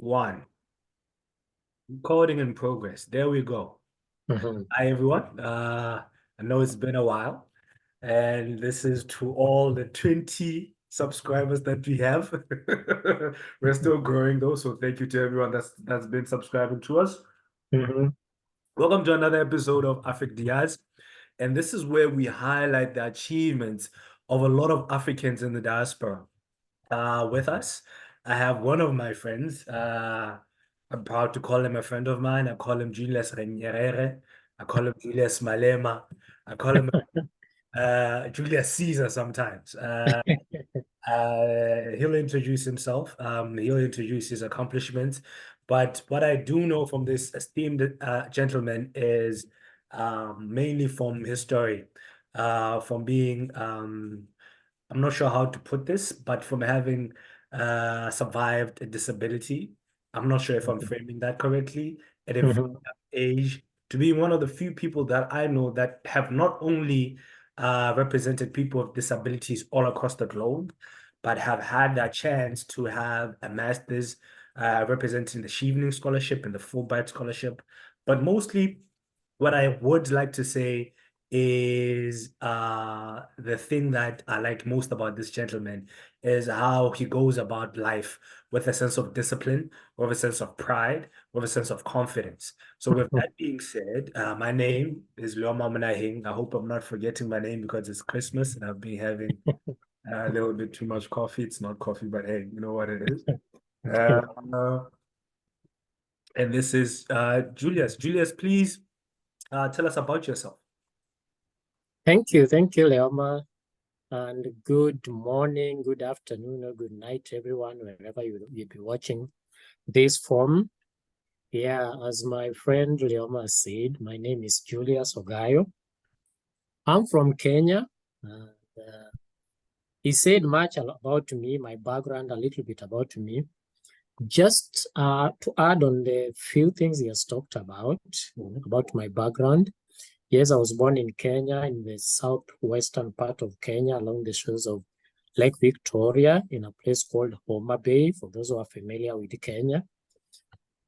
one. Recording in progress. There we go. Hi, everyone. I know it's been a while, and this is to all the 20 subscribers that we have. We're still growing though, so thank you to everyone that's been subscribing to us. Welcome to another episode of Africdias, and this is where we highlight the achievements of a lot of Africans in the diaspora. With us, I have one of my friends. I'm proud to call him a friend of mine. I call him Julius Renyerere. I call him Julius Malema. I call him Julius Caesar sometimes. He'll introduce himself. He'll introduce his accomplishments. But what I do know from this esteemed gentleman is mainly from his story, from being I'm not sure how to put this, but from having survived a disability. I'm not sure if I'm framing that correctly, at a very young age, to be one of the few people that I know that have not only represented people with disabilities all across the globe, but have had that chance to have a master's representing the Chevening Scholarship and the Fulbright Scholarship. But mostly, what I would like to say is the thing that I like most about this gentleman is how he goes about life with a sense of discipline, with a sense of pride, with a sense of confidence. So with that being said, my name is Leoma Manahing. I hope I'm not forgetting my name because it's Christmas and I've been having a little bit too much coffee. It's not coffee, but hey, you know what it is. And this is Julius. Julius, please tell us about yourself. Thank you, Leoma, and good morning, good afternoon, or good night, everyone, wherever you'll be watching this from. Yeah, as my friend Leoma said, my name is Julius Ogayo. I'm from Kenya. He said much about me, my background, a little bit about me. Just to add on the few things he has talked about my background. Yes, I was born in Kenya, in the southwestern part of Kenya, along the shores of Lake Victoria, in a place called Homa Bay, for those who are familiar with Kenya,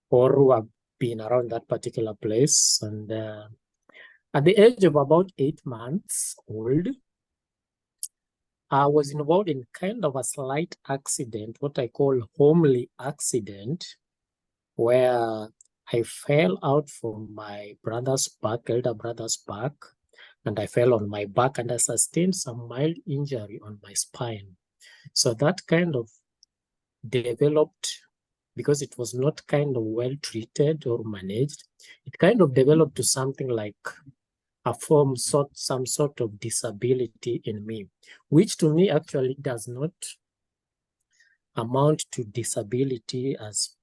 or who have been around that particular place. And at the age of about 8 months old, I was involved in kind of a slight accident, what I call homely accident, where I fell out from my elder brother's back, and I fell on my back and I sustained some mild injury on my spine. So that kind of developed, because it was not kind of well treated or managed, it kind of developed to something like some sort of disability in me, which to me actually does not amount to disability as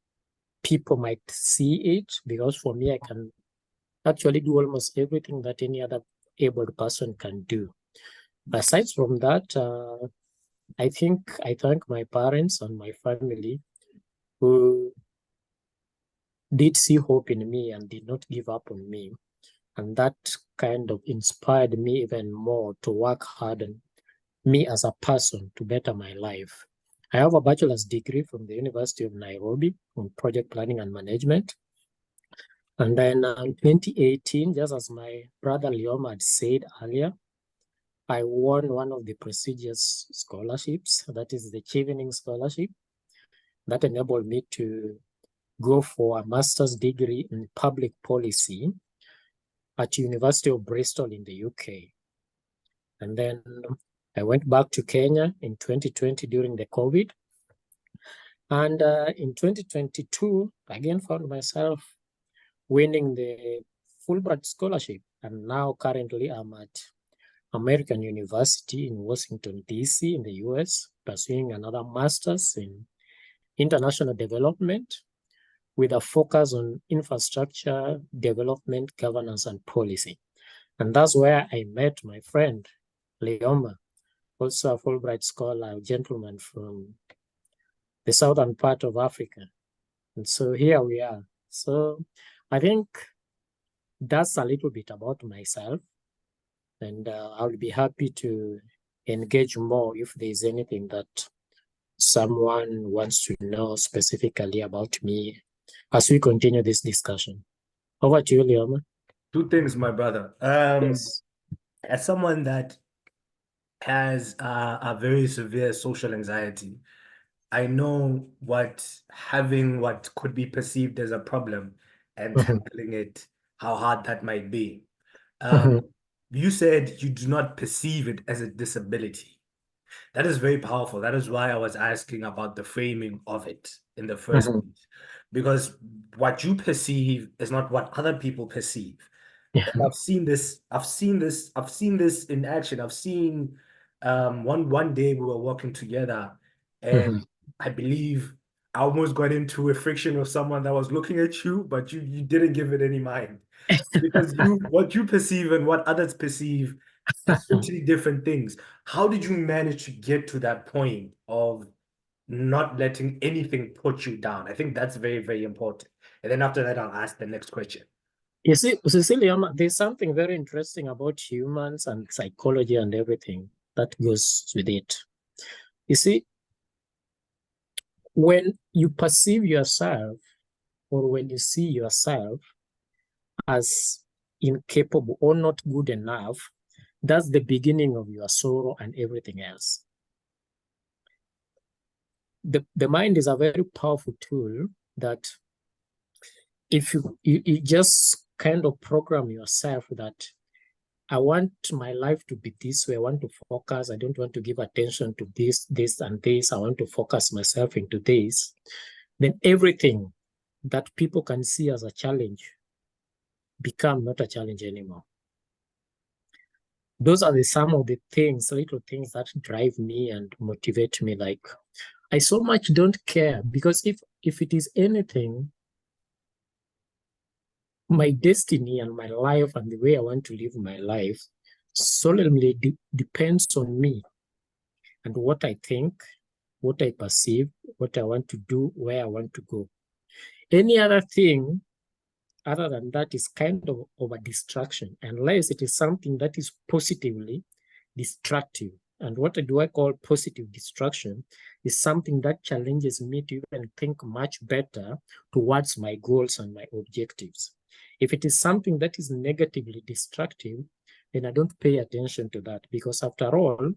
people might see it, because for me, I can actually do almost everything that any other able person can do. Aside from that, I thank my parents and my family who did see hope in me and did not give up on me. And that kind of inspired me even more to work hard on me as a person to better my life. I have a bachelor's degree from the University of Nairobi on project planning and management. And then in 2018, just as my brother Leoma had said earlier, I won one of the prestigious scholarships, that is the Chevening Scholarship, that enabled me to go for a master's degree in public policy at University of Bristol in the UK. And then I went back to Kenya in 2020 during the COVID. And in 2022, again found myself winning the Fulbright Scholarship. And now currently I'm at American University in Washington, D.C. in the US, pursuing another master's in international development with a focus on infrastructure, development, governance, and policy. And that's where I met my friend, Leoma, also a Fulbright scholar, a gentleman from the southern part of Africa. And so here we are. So I think that's a little bit about myself. And I'll be happy to engage more if there's anything that someone wants to know specifically about me as we continue this discussion? Over to you, Liam. Two things, my brother. Yes. As someone that has a very severe social anxiety, I know what having what could be perceived as a problem and Mhm, tackling it, how hard that might be. mhm, Um, you said you do not perceive it as a disability. That is very powerful. That is why I was asking about the framing of it in the first mhm. place. Because what you perceive is not what other people perceive. Yeah. I've seen this, I've seen this in action. I've seen one day we were walking together and Mhm. I believe I almost got into a friction with someone that was looking at you, but you didn't give it any mind. Because you what you perceive and what others perceive are totally different things. How did you manage to get to that point of not letting anything put you down? I think that's very, very important. And then after that, I'll ask the next question. You see, Cecilia, there's something very interesting about humans and psychology and everything that goes with it. You see, when you perceive yourself or when you see yourself as incapable or not good enough, that's the beginning of your sorrow and everything else. The mind is a very powerful tool that if you just kind of program yourself that I want my life to be this way. I want to focus. I don't want to give attention to this, and this. I want to focus myself into this. Then everything that people can see as a challenge become not a challenge anymore. Those are some of the things, little things that drive me and motivate me. Like I so much don't care because if it is anything, my destiny and my life and the way I want to live my life solely depends on me and what I think, what I perceive, what I want to do, where I want to go. Any other thing other than that is kind of a distraction, unless it is something that is positively destructive. And what do I call positive distraction is something that challenges me to even think much better towards my goals and my objectives. If it is something that is negatively destructive, then I don't pay attention to that because after all,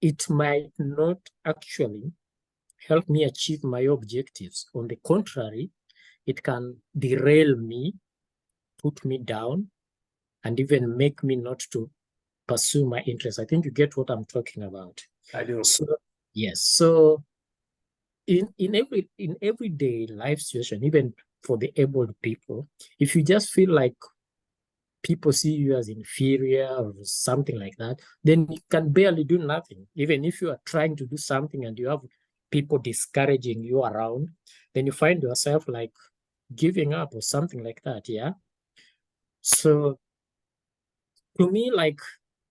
it might not actually help me achieve my objectives. On the contrary, it can derail me, put me down, and even make me not to pursue my interests. I think you get what I'm talking about. I do. So yes, so in everyday life situation, even for the able people, if you just feel like people see you as inferior or something like that, then you can barely do nothing. Even if you are trying to do something and you have people discouraging you around, then you find yourself like giving up or something like that. Yeah. So to me, like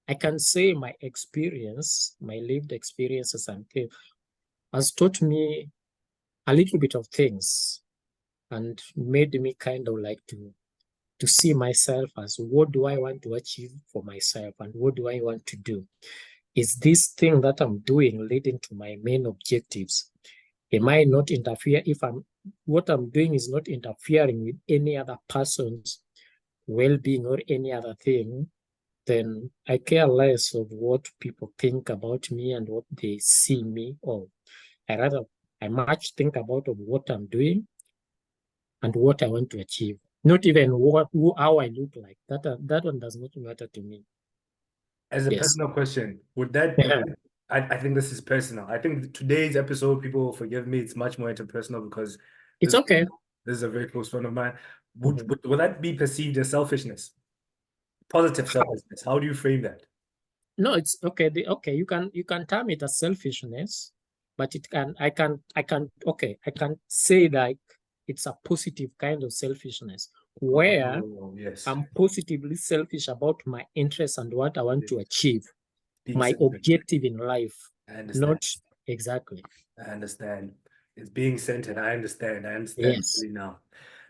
I can say my experience, my lived experiences and has taught me a little bit of things and made me kind of like to see myself as what do I want to achieve for myself and what do I want to do? Is this thing that I'm doing leading to my main objectives? Am I not interfere if what I'm doing is not interfering with any other person's well-being or any other thing, then I care less of what people think about me and what they see me or I much think about of what I'm doing and what I want to achieve. Not even how I look like. That one does not matter to me. As a Yes. personal question, Yeah. I think this is personal. I think today's episode, people will forgive me, it's much more interpersonal because It's this okay. this is a very close friend of mine. Mhm. Would that be perceived as selfishness? Positive selfishness. How do you frame that? No, it's okay. Okay, you can term it as selfishness, but I can say like it's a positive kind of selfishness where Oh, yes. I'm positively selfish about my interests and what I want to Yes. achieve, Being my centered. objective in life. I understand. Not exactly. I understand. It's being centered. I understand. I understand Yes. fully now.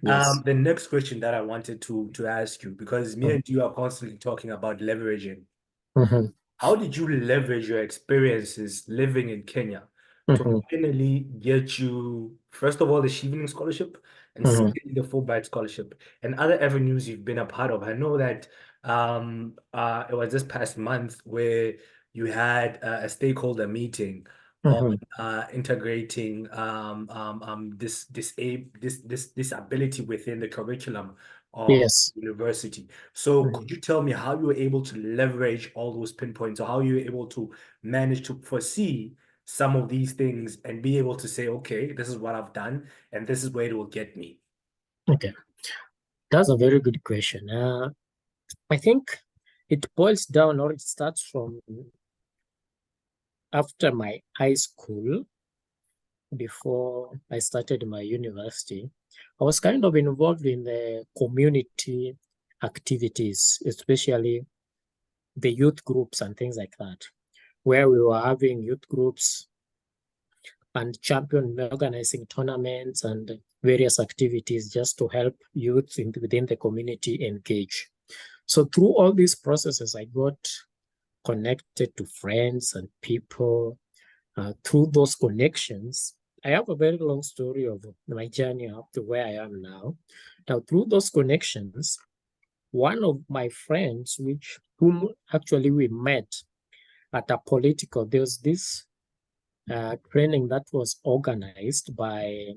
Yes. The next question that I wanted to ask you, because me and you are constantly talking about leveraging. Mhm. How did you leverage your experiences living in Kenya to Mhm. finally get you, first of all, the Chevening Scholarship, and Mhm. secondly, the Fulbright Scholarship, and other avenues you've been a part of. I know that it was this past month where you had a stakeholder meeting on Mhm. integrating this disability within the curriculum of Yes. university. So Mhm. could you tell me how you were able to leverage all those pinpoints, or how you were able to manage to foresee some of these things and be able to say, okay, this is what I've done and this is where it will get me? Okay, that's a very good question. I think it boils down, or it starts from after my high school. Before I started my university, I was kind of involved in the community activities, especially the youth groups and things like that, where we were having youth groups and champion organizing tournaments and various activities just to help youth within the community engage. So through all these processes, I got connected to friends and people. Through those connections, I have a very long story of my journey up to where I am now. Now, through those connections, one of my friends, whom actually we met at a political, there was this training that was organized by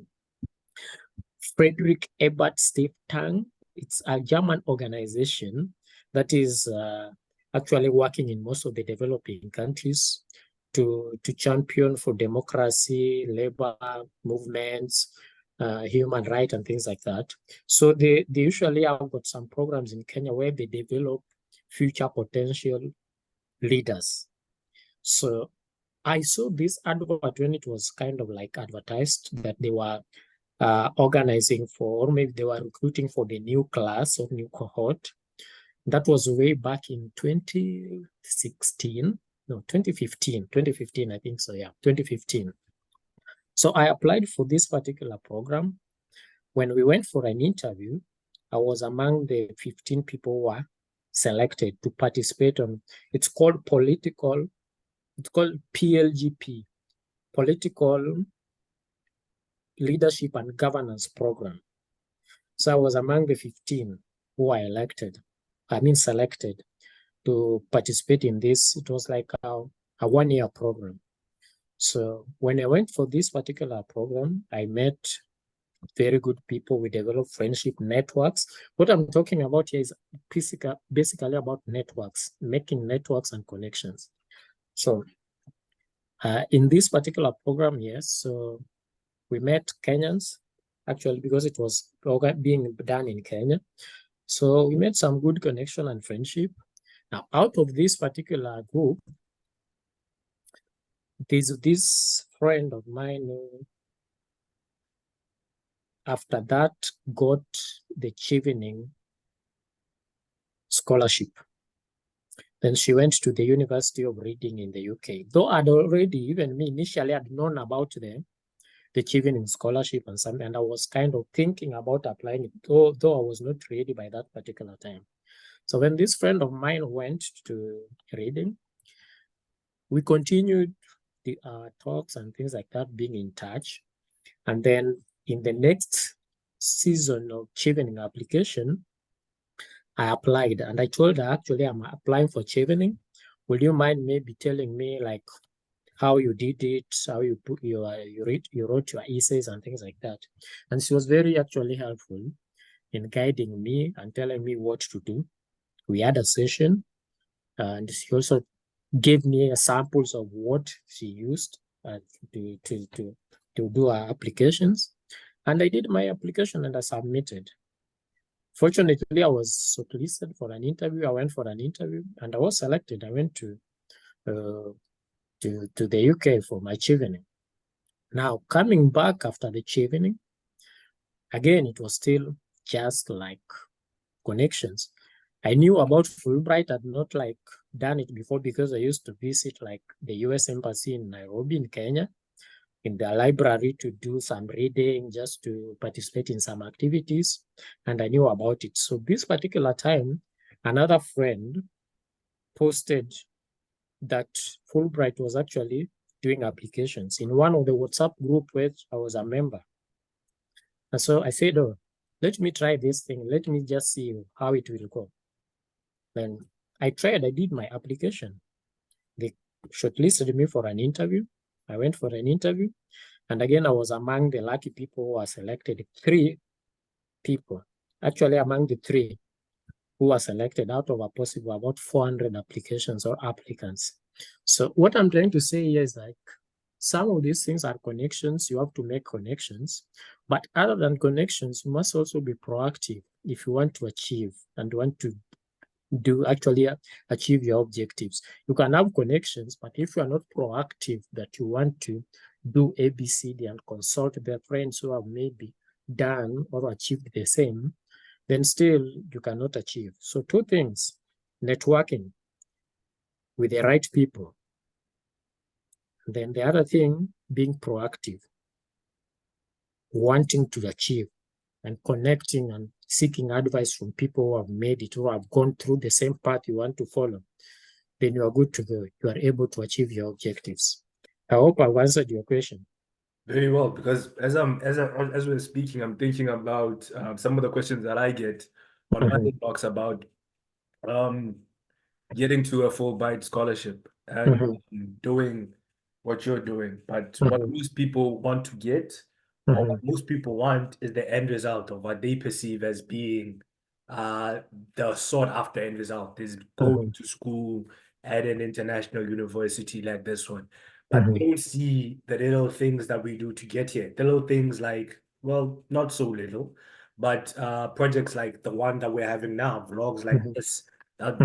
Frederick Ebert Stiftung. It's a German organization that is actually working in most of the developing countries to champion for democracy, labor movements, human rights, and things like that. So they usually have got some programs in Kenya where they develop future potential leaders. So I saw this advert when it was kind of like advertised that they were organizing for, or maybe they were recruiting for the new class or new cohort. That was way back in 2016, no, 2015, I think so, yeah, 2015. So I applied for this particular program. When we went for an interview, I was among the 15 people who were selected to participate on, it's called PLGP, Political Leadership and Governance Program. So I was among the 15 who were selected to participate in this. It was like a 1-year program. So when I went for this particular program, I met very good people. We developed friendship networks. What I'm talking about here is basically about networks, making networks and connections. So in this particular program, yes, so we met Kenyans, actually, because it was being done in Kenya. So we made some good connection and friendship. Now, out of this particular group, there's this friend of mine who, after that, got the Chevening Scholarship. Then she went to the University of Reading in the UK. Though I'd already, even me initially, had known about the Chevening Scholarship and something, and I was kind of thinking about applying it, though I was not ready by that particular time. So when this friend of mine went to Reading, we continued the talks and things like that, being in touch. And then in the next season of Chevening application, I applied and I told her, actually, I'm applying for Chevening. Would you mind maybe telling me like how you did it, how you put you wrote your essays and things like that? And she was very actually helpful in guiding me and telling me what to do. We had a session and she also gave me samples of what she used to, to, to, to do our applications. And I did my application and I submitted. Fortunately, I was shortlisted for an interview. I went for an interview and I was selected. I went uh, to the UK for my Chevening. Now, coming back after the Chevening, again, it was still just like connections. I knew about Fulbright. I'd not like done it before because I used to visit like the US Embassy in Nairobi in Kenya, in the library to do some reading, just to participate in some activities. And I knew about it. So this particular time, another friend posted that Fulbright was actually doing applications in one of the WhatsApp group which I was a member. And so I said, oh, let me try this thing. Let me just see how it will go. Then I did my application. They shortlisted me for an interview. I went for an interview. And again, I was among the lucky people who were selected. 3 people, actually among the 3 who were selected out of a possible about 400 applications or applicants. So what I'm trying to say here is like, some of these things are connections. You have to make connections. But other than connections, you must also be proactive if you want to achieve and want to actually achieve your objectives. You can have connections, but if you are not proactive that you want to do ABCD and consult their friends who have maybe done or achieved the same, then still you cannot achieve. So 2 things: networking with the right people. Then the other thing, being proactive, wanting to achieve and connecting and seeking advice from people who have made it, who have gone through the same path you want to follow. Then you are good to go. You are able to achieve your objectives. I hope I've answered your question. Very well, because as we're speaking, I'm thinking about some of the questions that I get on my inbox about getting to a Fulbright scholarship and doing what you're doing. But what most people want to get, or what most people want, is the end result of what they perceive as being the sought after end result is going to school at an international university like this one. But they don't see the little things that we do to get here. The little things like, well, not so little, but projects like the one that we're having now, vlogs like this, that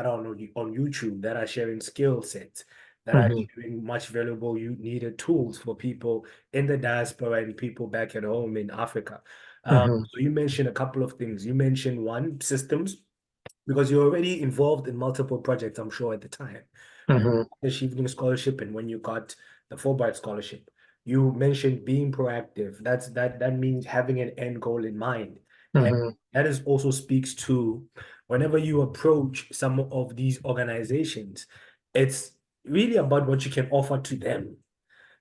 are on YouTube, that are sharing skill sets, that are sharing much valuable needed tools for people in the diaspora and people back at home in Africa. So you mentioned a couple of things. You mentioned one, systems, because you're already involved in multiple projects, I'm sure, at the time. The Chevening Scholarship and when you got the Fulbright Scholarship. You mentioned being proactive. That means having an end goal in mind. And that is also speaks to whenever you approach some of these organizations, it's really about what you can offer to them,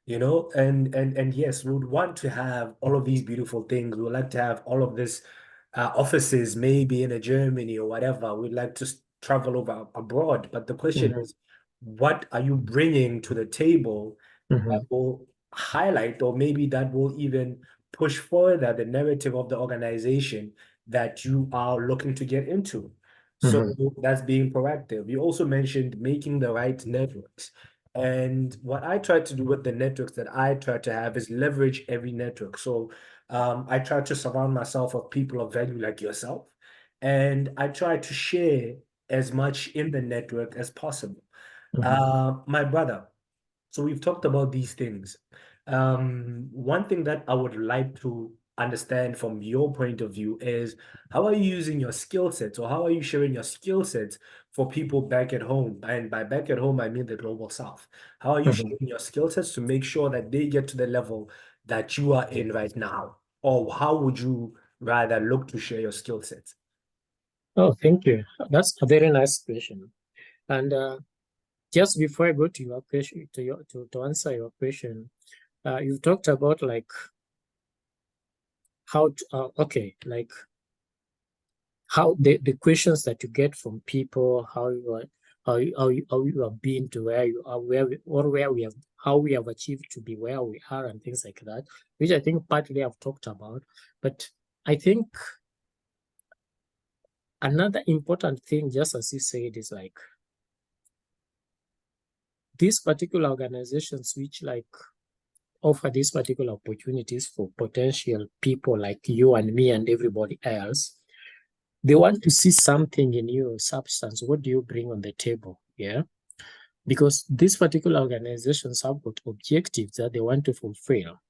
you know, and yes, we would want to have all of these beautiful things. We would like to have all of this offices, maybe in a Germany or whatever. We'd like to travel over abroad, but the question is, what are you bringing to the table that will highlight, or maybe that will even push further the narrative of the organization that you are looking to get into? So that's being proactive. You also mentioned making the right networks. And what I try to do with the networks that I try to have is leverage every network. So I try to surround myself with people of value like yourself, and I try to share as much in the network as possible. My brother, so we've talked about these things. One thing that I would like to understand from your point of view is, how are you using your skill sets, or how are you sharing your skill sets for people back at home? And by back at home, I mean the global south. How are you sharing your skill sets to make sure that they get to the level that you are in right now? Or how would you rather look to share your skill sets? Oh, thank you. That's a very nice question. And just before I go to your question, to answer your question, you've talked about like how to, like how the questions that you get from people, how you are, how you have been to where you are, where we have, how we have achieved to be where we are, and things like that, which I think partly I've talked about. But I think another important thing, just as you said, is like these particular organizations which like offer these particular opportunities for potential people like you and me and everybody else. They want to see something in your substance. What do you bring on the table? Yeah. Because these particular organizations have got objectives that they want to fulfill.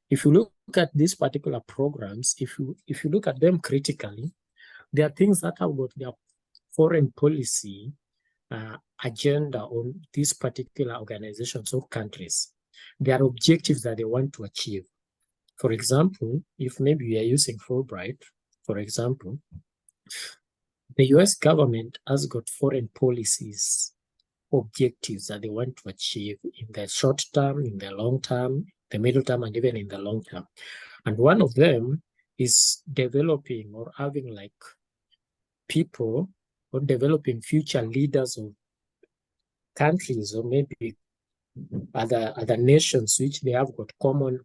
If you look at these particular programs, if you look at them critically, there are things that have got their foreign policy agenda on these particular organizations or countries. There are objectives that they want to achieve. For example, if maybe we are using Fulbright, for example, the US government has got foreign policies objectives that they want to achieve in the short term, in the long term, the middle term, and even in the long term. And one of them is developing or having like people or developing future leaders of countries or maybe other nations which they have got common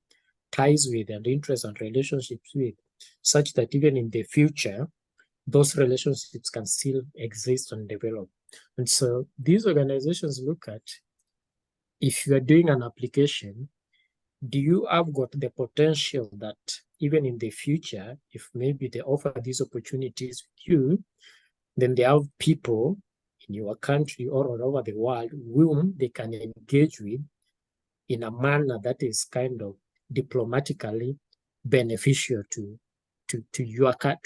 ties with and interests and relationships with, such that even in the future, those relationships can still exist and develop. And so these organizations look at, if you are doing an application, do you have got the potential that even in the future, if maybe they offer these opportunities with you, then they have people in your country or all over the world whom they can engage with in a manner that is kind of diplomatically beneficial to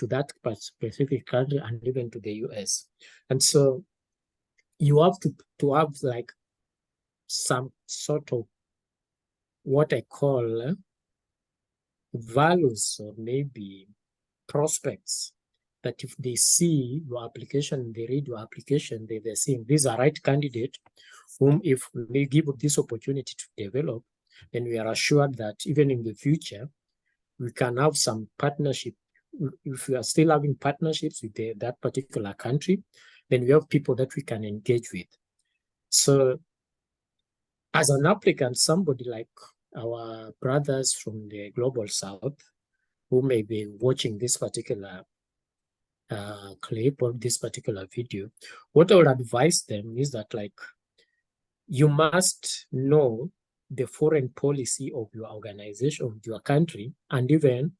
that specific country and even to the US. And so you have to have like some sort of what I call values or maybe prospects that if they see your application, they read your application, they're seeing this is a right candidate whom if we give this opportunity to develop, then we are assured that even in the future, we can have some partnership. If we are still having partnerships with that particular country, then we have people that we can engage with. So as an applicant, somebody like our brothers from the Global South, who may be watching this particular clip or this particular video, what I would advise them is that like, you must know the foreign policy of your organization, of your country, and even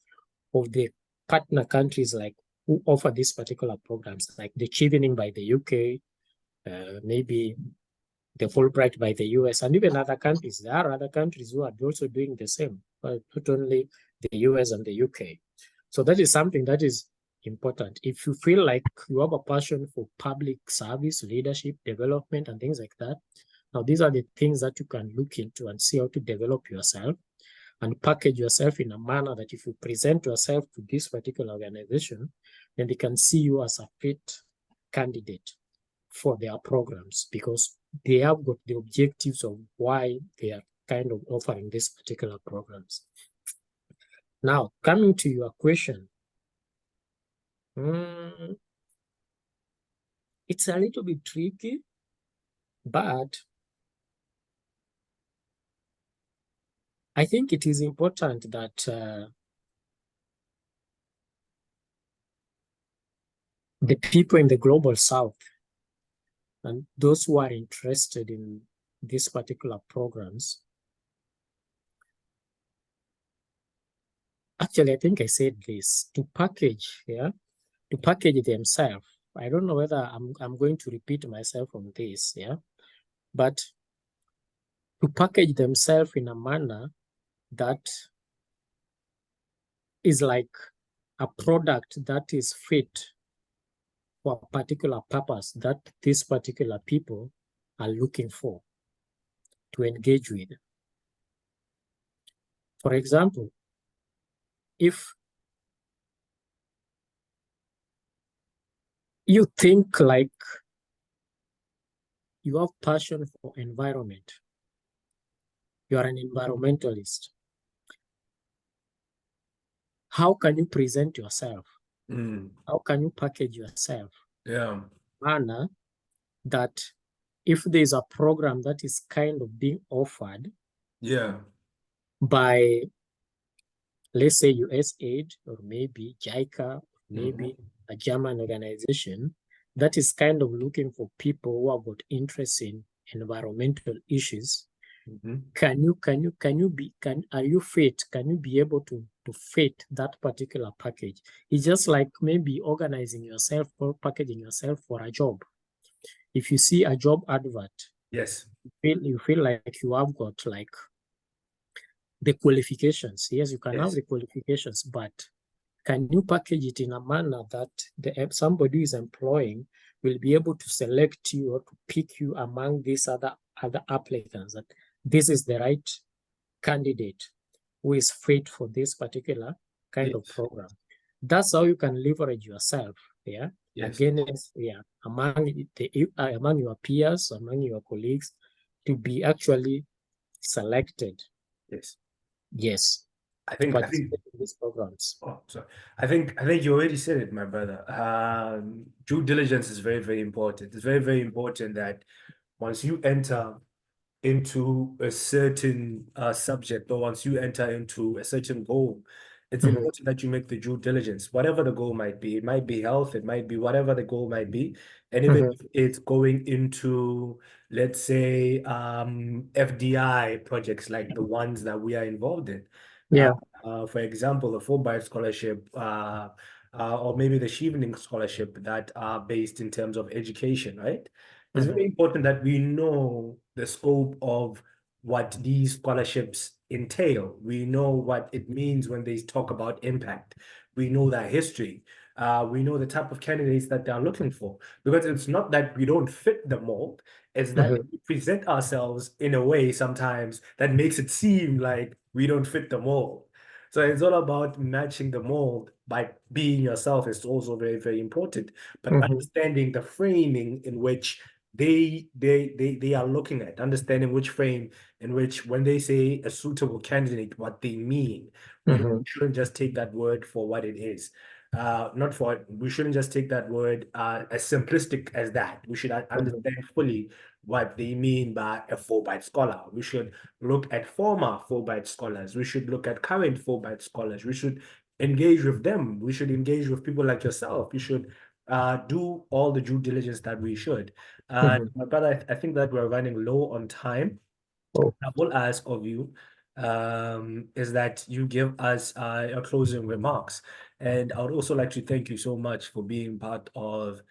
of the partner countries like who offer these particular programs, like the Chevening by the UK, maybe the Fulbright by the US, and even other countries. There are other countries who are also doing the same, but not only the US and the UK. So that is something that is important. If you feel like you have a passion for public service, leadership, development, and things like that, now these are the things that you can look into and see how to develop yourself and package yourself in a manner that if you present yourself to this particular organization, then they can see you as a fit candidate for their programs because they have got the objectives of why they are kind of offering these particular programs. Now, coming to your question, it's a little bit tricky, but I think it is important that the people in the Global South and those who are interested in these particular programs, actually, I think I said this, to package themselves. I don't know whether I'm going to repeat myself on this, but to package themselves in a manner that is like a product that is fit for a particular purpose that these particular people are looking for to engage with. For example, if you think like you have passion for environment, you are an environmentalist, how can you present yourself? How can you package yourself? Manner that if there's a program that is kind of being offered by, let's say, USAID or maybe JICA, maybe a German organization that is kind of looking for people who have got interest in environmental issues, are you fit? Can you be able to fit that particular package? It's just like maybe organizing yourself or packaging yourself for a job. If you see a job advert, you feel like you have got like the qualifications. Yes, you can have the qualifications, but can you package it in a manner that somebody who is employing will be able to select you or to pick you among these other applicants, that this is the right candidate who is fit for this particular kind of program. That's how you can leverage yourself, Yes. against, among your peers, among your colleagues, to be actually selected. Yes. Yes, I to think I think participate in these programs. Oh, sorry. I think you already said it, my brother. Due diligence is very, very important. It's very, very important that once you enter into a certain subject, or once you enter into a certain goal, it's Mhm. important that you make the due diligence, whatever the goal might be. It might be health, it might be whatever the goal might be. And even Mhm. if it's going into, let's say, FDI projects like the ones that we are involved in. Uh, Yeah. for example, the Fulbright Scholarship, or maybe the Chevening Scholarship that are based in terms of education, right? It's very Mhm. important that we know the scope of what these scholarships entail. We know what it means when they talk about impact. We know that history. We know the type of candidates that they're looking for. Because it's not that we don't fit the mold, it's that Mhm. we present ourselves in a way sometimes that makes it seem like we don't fit the mold. So it's all about matching the mold by being yourself is also very, very important. But Mhm. understanding the framing in which they are looking at, understanding which frame in which when they say a suitable candidate, what they mean. We Mhm. shouldn't just take that word for what it is. Not for we shouldn't just take that word as simplistic as that. We should Mhm. understand fully what they mean by a Fulbright scholar. We should look at former Fulbright scholars. We should look at current Fulbright scholars. We should engage with them. We should engage with people like yourself. We should do all the due diligence that we should. Mhm. My brother, I think that we're running low on time. Oh. I will ask of you is that you give us your closing remarks. And I would also like to thank you so much for being part of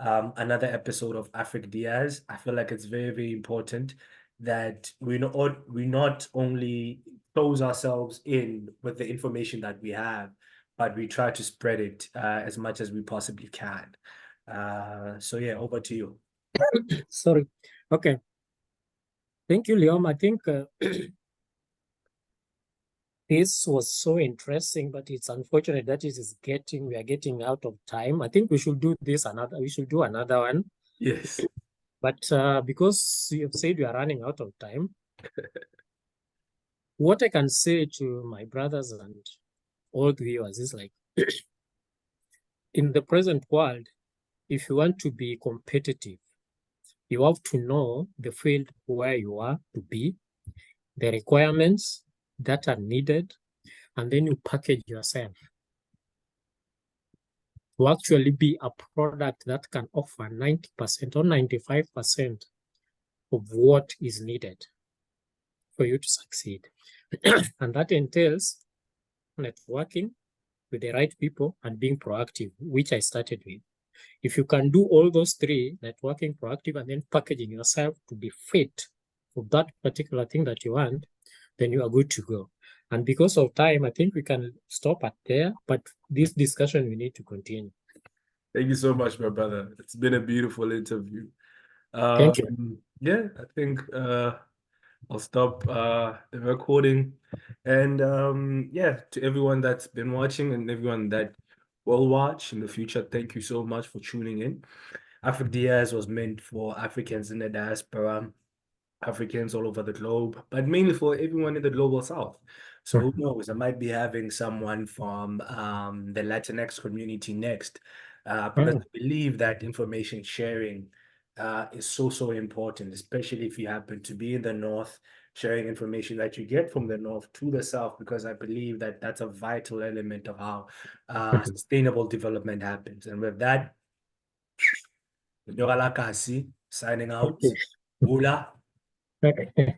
another episode of Africdias. I feel like it's very, very important that we not only close ourselves in with the information that we have, but we try to spread it as much as we possibly can. So yeah, over to you. Sorry. Okay. Thank you, Liam. I think this was so interesting, but it's unfortunate that we are getting out of time. I think we should do another one. Yes. But because you have said we are running out of time, what I can say to my brothers and all the viewers is like, in the present world, if you want to be competitive, you have to know the field where you are to be, the requirements that are needed, and then you package yourself to actually be a product that can offer 90% or 95% of what is needed for you to succeed. And that entails networking with the right people and being proactive, which I started with. If you can do all those three, networking, proactive, and then packaging yourself to be fit for that particular thing that you want, then you are good to go. And because of time, I think we can stop at there, but this discussion we need to continue. Thank you so much, my brother. It's been a beautiful interview. Thank you. Yeah, I think I'll stop the recording. And yeah, to everyone that's been watching and everyone that will watch in the future, thank you so much for tuning in. Africdias was meant for Africans in the diaspora, Africans all over the globe, but mainly for everyone in the global south. So who knows? I might be having someone from the Latinx community next, because Mm. I believe that information sharing is so, so important, especially if you happen to be in the north, sharing information that you get from the north to the south, because I believe that that's a vital element of how sustainable development happens. And with that, Nyogalakasi signing Thank out. you. Bula. Okay.